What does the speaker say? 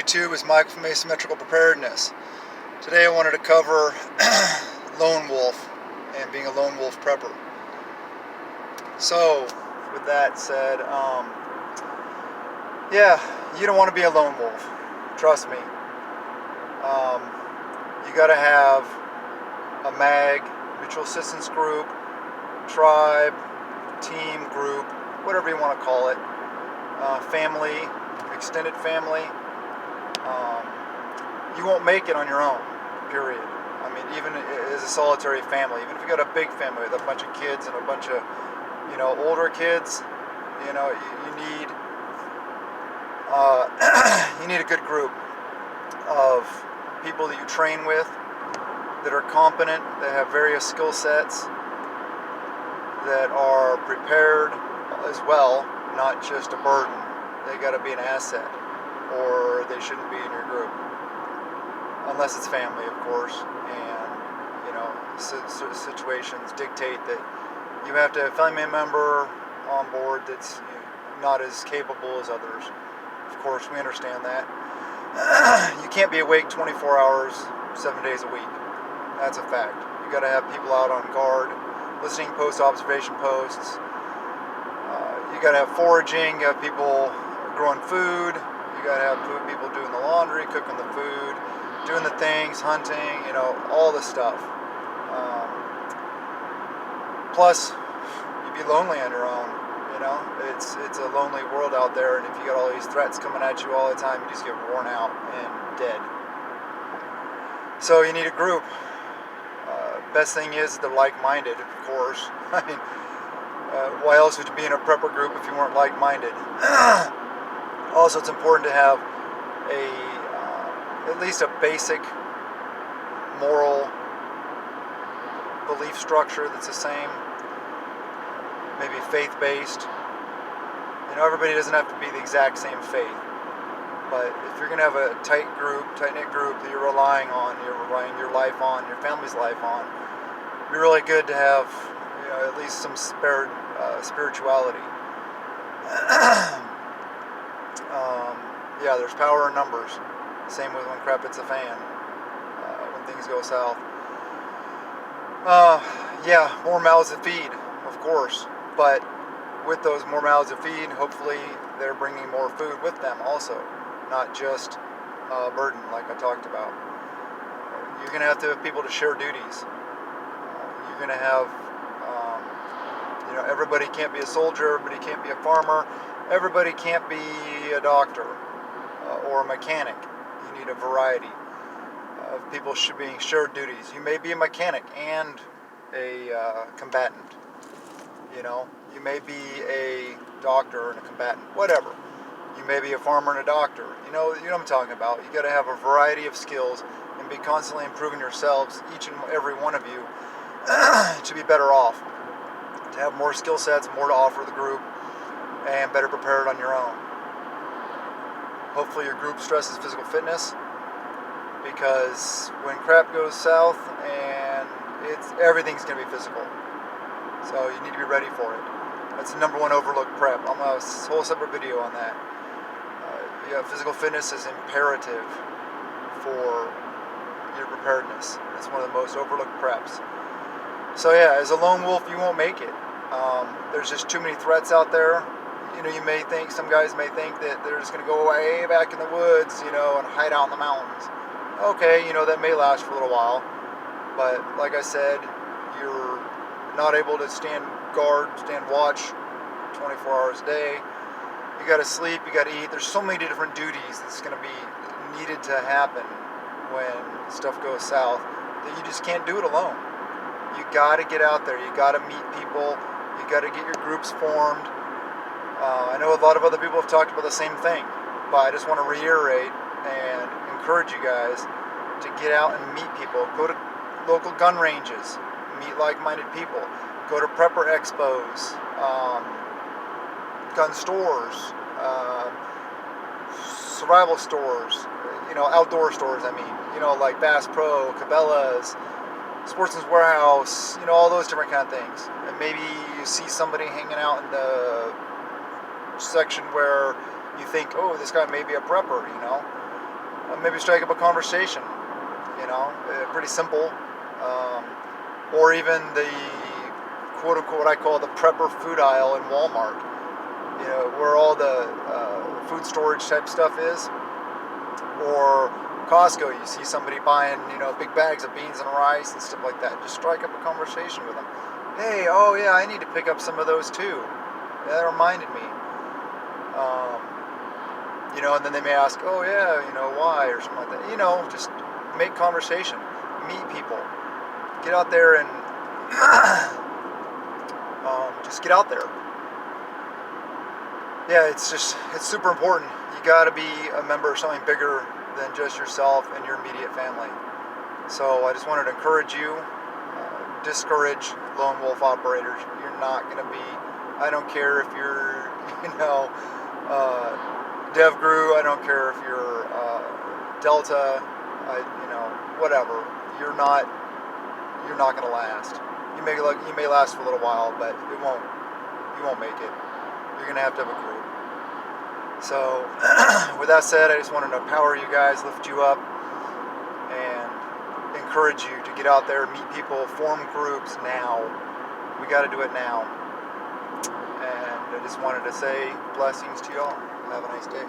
YouTube is Mike from Asymmetrical Preparedness. Today I wanted to cover lone wolf and being a lone wolf prepper. So, with that said, yeah, you don't want to be a lone wolf. Trust me. You got to have a MAG, mutual assistance group, tribe, team, group, whatever you want to call it, family, extended family. You won't make it on your own, period. I mean, even as a solitary family, even if you got a big family with a bunch of kids and a bunch of, older kids, you need you need a good group of people that you train with that are competent, that have various skill sets, that are prepared as well, not just a burden. They got to be an asset, or they shouldn't be in your group, unless it's family, of course. And situations dictate that you have to have a family member on board that's not as capable as others. Of course, we understand that. You can't be awake 24 hours, 7 days a week. That's a fact. You got to have people out on guard, listening post, observation posts. You got to have foraging. You have people growing food. You got to have people doing the laundry, cooking the food, doing the things, hunting. All the stuff. Plus, you'd be lonely on your own. It's a lonely world out there, and if you got all these threats coming at you all the time, you just get worn out and dead. So you need a group. Best thing is they're like-minded, of course. I mean, why else would you be in a prepper group if you weren't like-minded? Also, it's important to have at least a basic moral belief structure that's the same. Maybe faith-based. Everybody doesn't have to be the exact same faith. But if you're going to have a tight-knit group that you're relying on, you're relying your life on, your family's life on, it'd be really good to have, at least some spirituality. Yeah, there's power in numbers. Same with when crap hits the fan, when things go south. Yeah, more mouths to feed, of course. But with those more mouths to feed, hopefully they're bringing more food with them also. Not just a burden like I talked about. You're going to have people to share duties. You're going to have, everybody can't be a soldier, everybody can't be a farmer, everybody can't be a doctor or a mechanic. You need a variety of people being shared duties. You may be a mechanic and a combatant. You may be a doctor and a combatant, whatever. You may be a farmer and a doctor. You know what I'm talking about. You got to have a variety of skills and be constantly improving yourselves, each and every one of you, to be better off, to have more skill sets, more to offer the group, and better prepared on your own. Hopefully your group stresses physical fitness, because when crap goes south, and everything's going to be physical. So you need to be ready for it. That's the number one overlooked prep. I'm going to have a whole separate video on that. Physical fitness is imperative for your preparedness. It's one of the most overlooked preps. So yeah, as a lone wolf, you won't make it. There's just too many threats out there. Some guys may think that they're just going to go way back in the woods, and hide out in the mountains. Okay, that may last for a little while. But like I said, you're not able to stand guard, stand watch 24 hours a day. You got to sleep, you got to eat. There's so many different duties that's going to be needed to happen when stuff goes south that you just can't do it alone. You got to get out there. You got to meet people. You got to get your groups formed. I know a lot of other people have talked about the same thing, but I just want to reiterate and encourage you guys to get out and meet people. Go to local gun ranges, meet like-minded people. Go to prepper expos, gun stores, survival stores, outdoor stores, like Bass Pro, Cabela's, Sportsman's Warehouse, all those different kind of things. And maybe you see somebody hanging out in the section where you think, oh, this guy may be a prepper, maybe strike up a conversation. You know, pretty simple. Or even the quote-unquote, what I call the prepper food aisle in Walmart. You know, where all the food storage type stuff is. Or Costco, you see somebody buying, you know, big bags of beans and rice and stuff like that. Just strike up a conversation with them. Hey, oh yeah, I need to pick up some of those too. That reminded me. You know, and then they may ask, oh yeah, you know, why, or something like that. You know, just make conversation, meet people, get out there and just get out there. Yeah, it's super important. You got to be a member of something bigger than just yourself and your immediate family. So I just wanted to encourage you, discourage lone wolf operators. You're not going to be, I don't care if you're, you know, DevGru, I don't care if you're Delta, you know, whatever. You're not going to last. You may last for a little while, but you won't make it. You're going to have a crew. So, with that said, I just wanted to empower you guys, lift you up, and encourage you to get out there, meet people, form groups now. We got to do it now. And I just wanted to say blessings to y'all. Have a nice day.